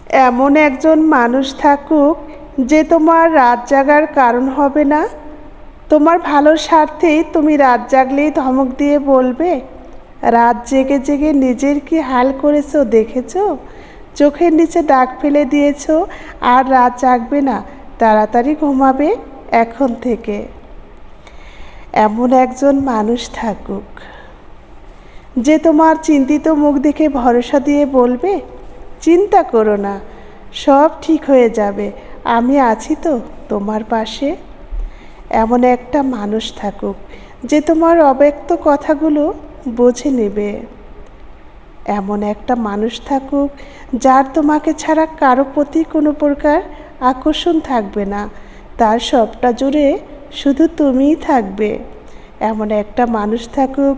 এমন একজন মানুষ থাকুক যে তোমার রাত জাগার কারণ হবে না। তোমার ভালোর স্বার্থেই তুমি রাত জাগলেই ধমক দিয়ে বলবে, রাত জেগে জেগে নিজের কি হাল করেছো দেখেছো, চোখের নিচে দাগ ফেলে দিয়েছো, আর রাত জাগবে না, তাড়াতাড়ি ঘুমাবে এখন থেকে। এমন একজন মানুষ থাকুক যে তোমার চিন্তিত মুখ দেখে ভরসা দিয়ে বলবে, চিন্তা করো না, সব ঠিক হয়ে যাবে, আমি আছি তো তোমার পাশে। এমন একটা মানুষ থাকুক যে তোমার অব্যক্ত কথাগুলো বুঝে নেবে। এমন একটা মানুষ থাকুক যার তোমাকে ছাড়া কারো প্রতি কোনো প্রকার আকর্ষণ থাকবে না, তার সবটা জুড়ে শুধু তুমিই থাকবে। এমন একটা মানুষ থাকুক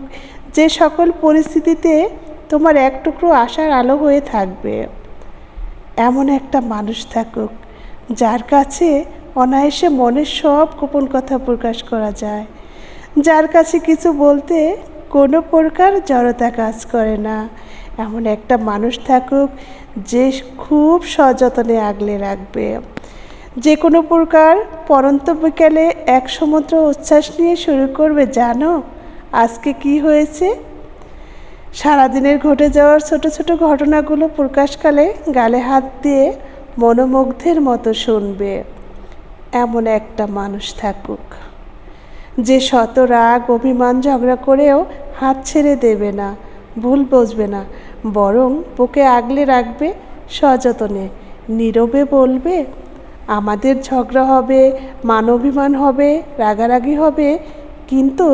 যে সকল পরিস্থিতিতে তোমার এক টুকরো আশার আলো হয়ে থাকবে। এমন একটা মানুষ থাকুক যার কাছে অনায়াসে মনের সব গোপন কথা প্রকাশ করা যায়, যার কাছে কিছু বলতে কোনো প্রকার জড়তা কাজ করে না। এমন একটা মানুষ থাকুক যে খুব সযত্নে আগলে রাখবে। যে কোনো প্রকার পরন্ত বিকেলে এক সমুদ্র উচ্ছ্বাস নিয়ে শুরু করবে, জানো আজকে কি হয়েছে। সারাদিনের ঘটে যাওয়ার ছোট ছোট ঘটনাগুলো প্রকাশকালে গালে হাত দিয়ে মনোমুগ্ধের মতো শুনবে। এমন একটা মানুষ থাকুক যে শত রাগ অভিমান ঝগড়া করেও হাত ছেড়ে দেবে না, ভুল বুঝবে না, বরং বুকে আগলে রাখবে সযত্নে। নীরবে বলবে, আমাদের ঝগড়া হবে, মান অভিমান হবে, রাগারাগি হবে, কিন্তু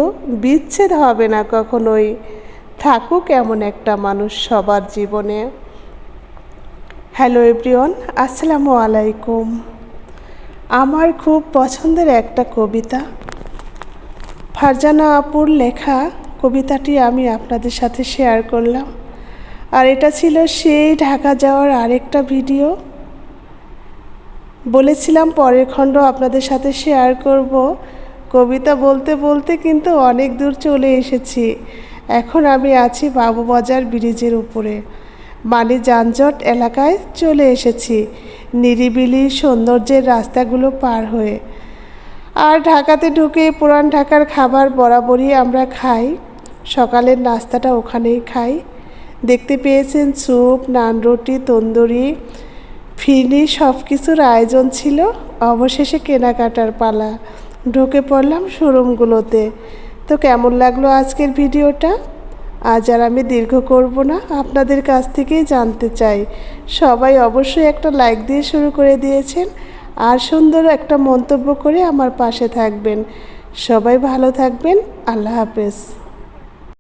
বিচ্ছেদ হবে না কখনোই। থাকুক এমন একটা মানুষ সবার জীবনে। হ্যালো এভরিওয়ান, আসসালামু আলাইকুম। আমার খুব পছন্দের একটা কবিতা, ফারজানা আপুর লেখা কবিতাটি আমি আপনাদের সাথে শেয়ার করলাম। আর এটা ছিল সেই ঢাকা যাওয়ার আরেকটা ভিডিও। বলেছিলাম পরের খণ্ড আপনাদের সাথে শেয়ার করব। কবিতা বলতে বলতে কিন্তু অনেক দূর চলে এসেছি। এখন আমি আছি বাবুবাজার ব্রিজের উপরে, মানে যানজট এলাকায় চলে এসেছি, নিরিবিলি সৌন্দর্যের রাস্তাগুলো পার হয়ে। আর ঢাকাতে ঢুকে পুরান ঢাকার খাবার বরাবরই আমরা খাই, সকালের নাস্তাটা ওখানেই খাই। দেখতে পেয়েছেন স্যুপ, নান, রুটি, তন্দুরি, ফিরনি, সব কিছুর আয়োজন ছিল। অবশেষে কেনাকাটার পালা, ঢুকে পড়লাম শোরুমগুলোতে। তো কেমন লাগলো আজকের ভিডিওটা? আজ আর আমি দীর্ঘ করব না, আপনাদের কাছ থেকেই জানতে চাই। সবাই অবশ্যই একটা লাইক দিয়ে শুরু করে দিয়েছেন, আর সুন্দর একটা মন্তব্য করে আমার পাশে থাকবেন। সবাই ভালো থাকবেন। আল্লাহ হাফেজ।